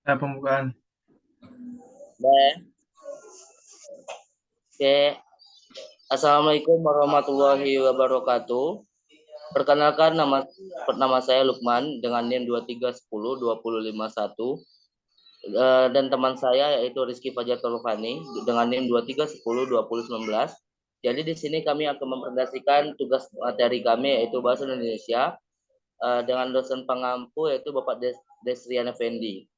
Nah, pembukaan. Baik. Oke. Assalamualaikum warahmatullahi wabarakatuh. Perkenalkan nama saya Lukman dengan NIM 23102051 dan teman saya yaitu Rizky Fajar Tolufani dengan NIM 23102019. Jadi di sini kami akan mempresentasikan tugas materi kami yaitu Bahasa Indonesia dengan dosen pengampu yaitu Bapak Desrian Effendi.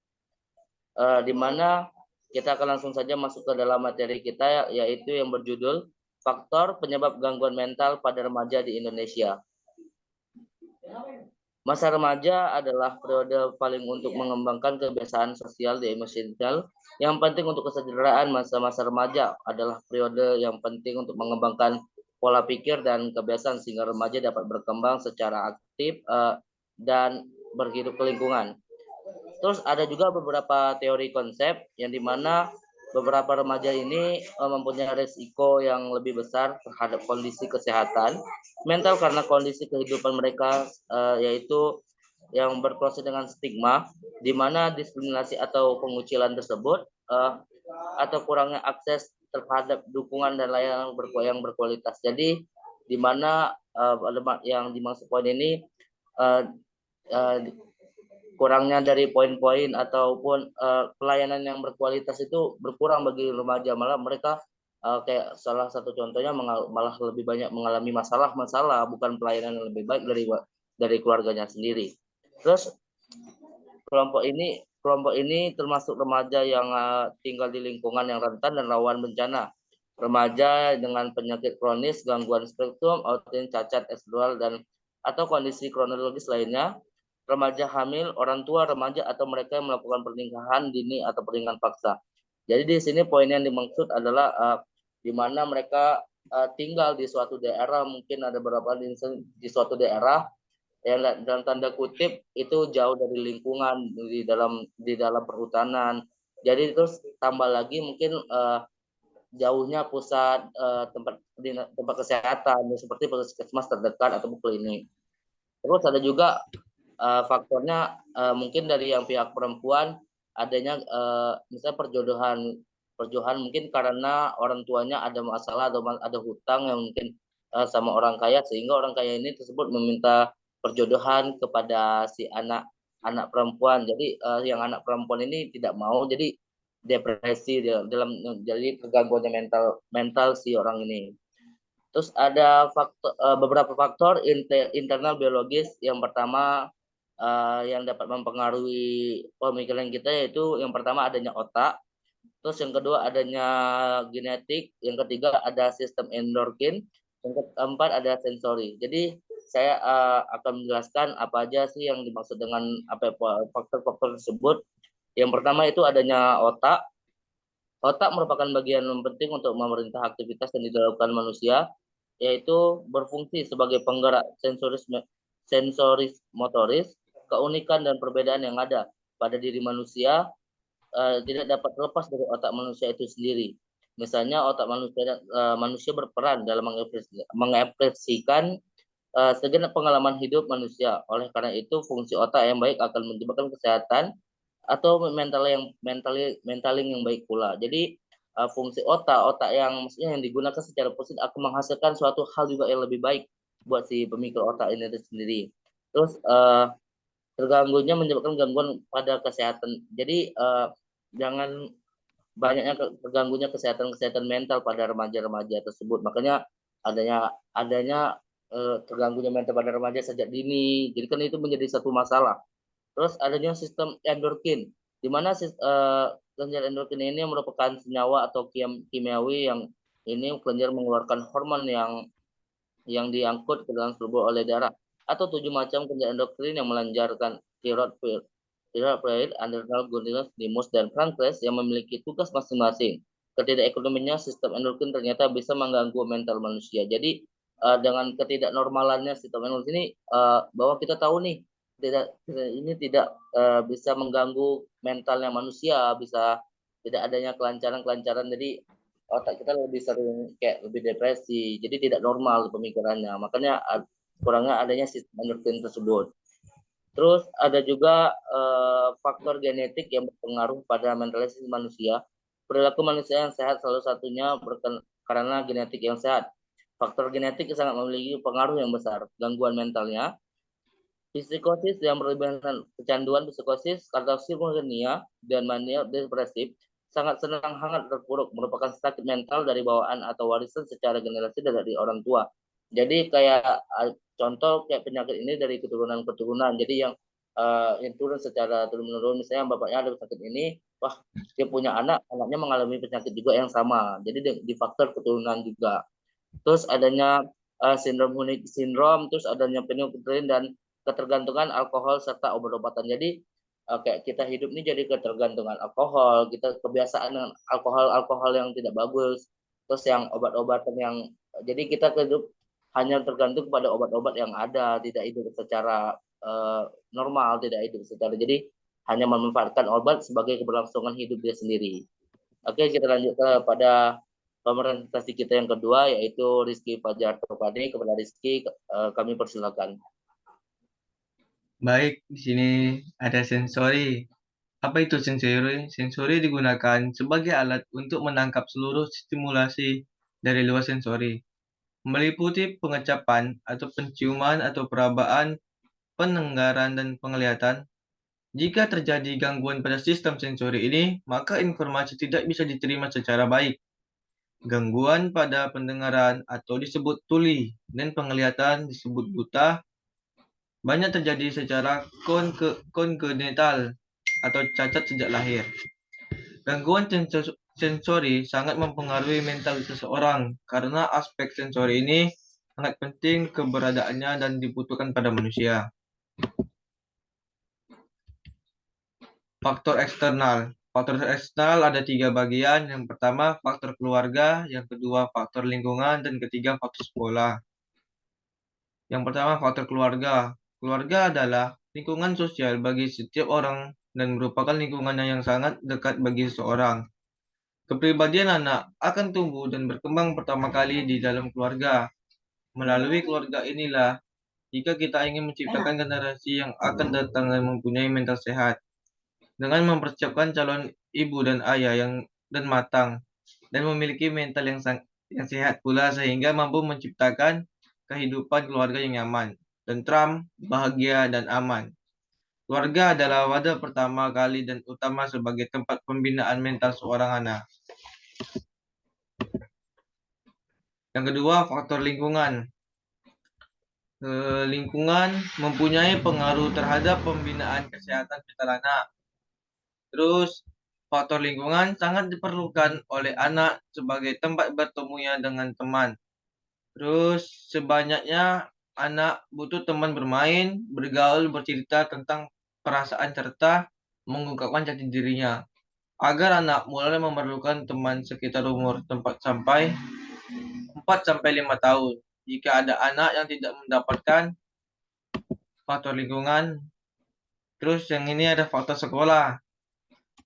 Di mana kita akan langsung saja masuk ke dalam materi kita yaitu yang berjudul faktor penyebab gangguan mental pada remaja di Indonesia. Masa remaja adalah periode paling untuk mengembangkan kebiasaan sosial dan emosional. Yang penting untuk kesejahteraan masa-masa remaja adalah periode yang penting untuk mengembangkan pola pikir dan kebiasaan sehingga remaja dapat berkembang secara aktif dan berhidup ke lingkungan. Terus ada juga beberapa teori konsep yang dimana beberapa remaja ini mempunyai risiko yang lebih besar terhadap kondisi kesehatan mental karena kondisi kehidupan mereka yaitu yang berproses dengan stigma, di mana diskriminasi atau pengucilan tersebut atau kurangnya akses terhadap dukungan dan layanan yang berkualitas. Jadi di mana yang dimaksud poin ini kurangnya dari poin-poin ataupun pelayanan yang berkualitas itu berkurang bagi remaja, malah mereka kayak salah satu contohnya malah lebih banyak mengalami masalah bukan pelayanan yang lebih baik dari keluarganya sendiri. Terus kelompok ini termasuk remaja yang tinggal di lingkungan yang rentan dan rawan bencana. Remaja dengan penyakit kronis, gangguan spektrum, autism, cacat intelektual dan atau kondisi kronologis lainnya, remaja hamil, orang tua remaja atau mereka yang melakukan pernikahan dini atau pernikahan paksa. Jadi di sini poin yang dimaksud adalah di mana mereka tinggal di suatu daerah, mungkin ada beberapa di suatu daerah yang dalam tanda kutip itu jauh dari lingkungan di dalam perhutanan. Jadi terus tambah lagi mungkin jauhnya pusat tempat kesehatan seperti puskesmas terdekat atau klinik. Terus ada juga faktornya mungkin dari yang pihak perempuan adanya misalnya perjodohan mungkin karena orang tuanya ada masalah atau ada hutang yang mungkin sama orang kaya sehingga orang kaya ini tersebut meminta perjodohan kepada si anak perempuan. Jadi yang anak perempuan ini tidak mau, jadi depresi jadi kegangguannya mental si orang ini. Terus ada beberapa faktor internal biologis. Yang pertama yang dapat mempengaruhi pemikiran kita yaitu yang pertama adanya otak, terus yang kedua adanya genetik, yang ketiga ada sistem endorfin, yang keempat ada sensori. Jadi saya akan menjelaskan apa aja sih yang dimaksud dengan faktor-faktor tersebut. Yang pertama itu adanya otak. Otak merupakan bagian yang penting untuk memerintah aktivitas yang dilakukan manusia, yaitu berfungsi sebagai penggerak sensoris motoris. Keunikan dan perbedaan yang ada pada diri manusia tidak dapat terlepas dari otak manusia itu sendiri. Misalnya otak manusia berperan dalam mengekspresikan segenap pengalaman hidup manusia. Oleh karena itu fungsi otak yang baik akan menyebabkan kesehatan atau mentaling yang baik pula. Jadi fungsi otak yang maksudnya yang digunakan secara positif akan menghasilkan suatu hal juga yang lebih baik buat si pemikir otak ini sendiri. Terus terganggunya menyebabkan gangguan pada kesehatan. Jadi jangan banyaknya terganggunya kesehatan mental pada remaja-remaja tersebut. Makanya adanya terganggunya mental pada remaja sejak dini. Jadi kan itu menjadi satu masalah. Terus adanya sistem endorfin, di mana kelenjar endorfin ini merupakan senyawa atau kimiawi yang ini kelenjar mengeluarkan hormon yang diangkut ke dalam tubuh oleh darah atau 7 macam kelenjar endokrin yang melancarkan tiroid, adrenal, glandula, thymus, dan pankreas yang memiliki tugas masing-masing. Ketidakekonomiannya sistem endokrin ternyata bisa mengganggu mental manusia. Jadi dengan ketidaknormalannya sistem endokrin ini bahwa kita tahu nih ini tidak bisa mengganggu mentalnya manusia, bisa tidak adanya kelancaran. Jadi otak kita lebih sering kayak lebih depresi, jadi tidak normal pemikirannya. Makanya kurangnya adanya sistem endorfin tersebut. Terus ada juga faktor genetik yang berpengaruh pada mentalitas manusia. Perilaku manusia yang sehat salah satunya karena genetik yang sehat. Faktor genetik sangat memiliki pengaruh yang besar. Gangguan mentalnya, psikosis yang berlebihan, kecanduan psikosis, atau schizophrenia dan mania depresif sangat senang hangat terpuruk, merupakan sakit mental dari bawaan atau warisan secara generasi dari orang tua. Jadi kayak contoh kayak penyakit ini dari keturunan-keturunan. Jadi yang turun secara turun-menurun, misalnya bapaknya ada penyakit ini, wah dia punya anak, anaknya mengalami penyakit juga yang sama. Jadi di faktor keturunan juga. Terus adanya sindrom Huntington sindrom, terus adanya phenylketonuria dan ketergantungan alkohol serta obat-obatan. Jadi kayak kita hidup ini jadi ketergantungan alkohol, kita kebiasaan dengan alkohol yang tidak bagus, terus yang obat-obatan yang jadi kita hidup hanya tergantung pada obat-obat yang ada, tidak hidup secara normal, tidak hidup secara jadi hanya memanfaatkan obat sebagai keberlangsungan hidup dia sendiri. Oke, kita lanjut pada presentasi kita yang kedua, yaitu Rizky Fajar Topade. Kepada Rizky, kami persilakan. Baik, di sini ada sensori. Apa itu sensori? Sensori digunakan sebagai alat untuk menangkap seluruh stimulasi dari luar sensori, meliputi pengecapan atau penciuman atau perabaan, pendengaran, dan penglihatan. Jika terjadi gangguan pada sistem sensori ini, maka informasi tidak bisa diterima secara baik. Gangguan pada pendengaran atau disebut tuli dan penglihatan disebut buta banyak terjadi secara kongenital atau cacat sejak lahir. Gangguan sensori sangat mempengaruhi mental seseorang karena aspek sensori ini sangat penting keberadaannya dan dibutuhkan pada manusia. Faktor eksternal. Faktor eksternal ada 3 bagian. Yang pertama faktor keluarga, yang kedua faktor lingkungan, dan ketiga faktor sekolah. Yang pertama faktor keluarga. Keluarga adalah lingkungan sosial bagi setiap orang dan merupakan lingkungannya yang sangat dekat bagi seseorang. Kepribadian anak akan tumbuh dan berkembang pertama kali di dalam keluarga. Melalui keluarga inilah, jika kita ingin menciptakan generasi yang akan datang dan mempunyai mental sehat, dengan mempersiapkan calon ibu dan ayah dan matang, dan memiliki mental yang sehat pula sehingga mampu menciptakan kehidupan keluarga yang nyaman, tentram, bahagia, dan aman. Keluarga adalah wadah pertama kali dan utama sebagai tempat pembinaan mental seorang anak. Yang kedua, faktor lingkungan. Lingkungan mempunyai pengaruh terhadap pembinaan kesehatan mental anak. Terus, faktor lingkungan sangat diperlukan oleh anak sebagai tempat bertemunya dengan teman. Terus, sebanyaknya anak butuh teman bermain, bergaul, bercerita tentang perasaan serta mengungkapkan jati dirinya. Agar anak mulai memerlukan teman sekitar umur 4-5 tahun. Jika ada anak yang tidak mendapatkan faktor lingkungan, terus yang ini ada faktor sekolah.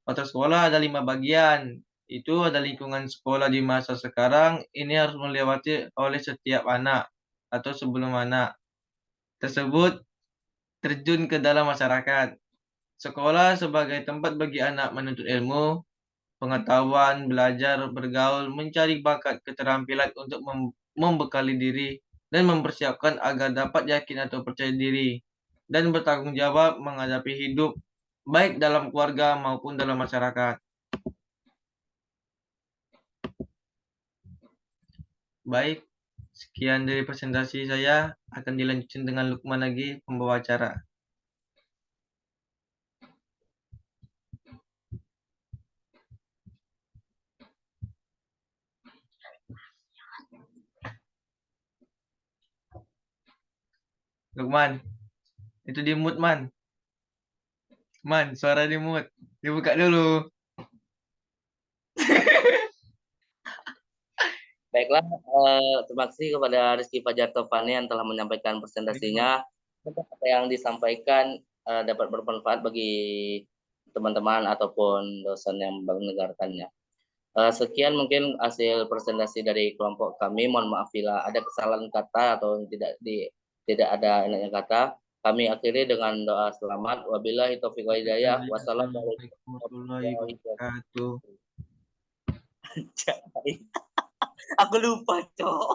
Faktor sekolah ada 5 bagian. Itu ada lingkungan sekolah di masa sekarang. Ini harus melewati oleh setiap anak atau sebelum anak tersebut terjun ke dalam masyarakat. Sekolah sebagai tempat bagi anak menuntut ilmu, pengetahuan, belajar, bergaul, mencari bakat, keterampilan untuk membekali diri, dan mempersiapkan agar dapat yakin atau percaya diri, dan bertanggung jawab menghadapi hidup, baik dalam keluarga maupun dalam masyarakat. Baik, sekian dari presentasi saya, akan dilanjutkan dengan Lukman lagi, pembawa acara. Lukman, itu di mute, Man. Man, suara di mute. Dibuka dulu. Baiklah, terima kasih kepada Rizky Fajar Topane yang telah menyampaikan presentasinya. Apa yang disampaikan dapat bermanfaat bagi teman-teman ataupun dosen yang mendengarkannya. Sekian mungkin hasil presentasi dari kelompok kami. Mohon maaf bila ada kesalahan kata atau tidak ada enaknya kata. Kami akhiri dengan doa selamat. Wabillahi taufiq wal hidayah. Wassalamualaikum Assalamualaikum warahmatullahi warahmatullahi wabarakatuh. wabarakatuh. Aku lupa, Cok.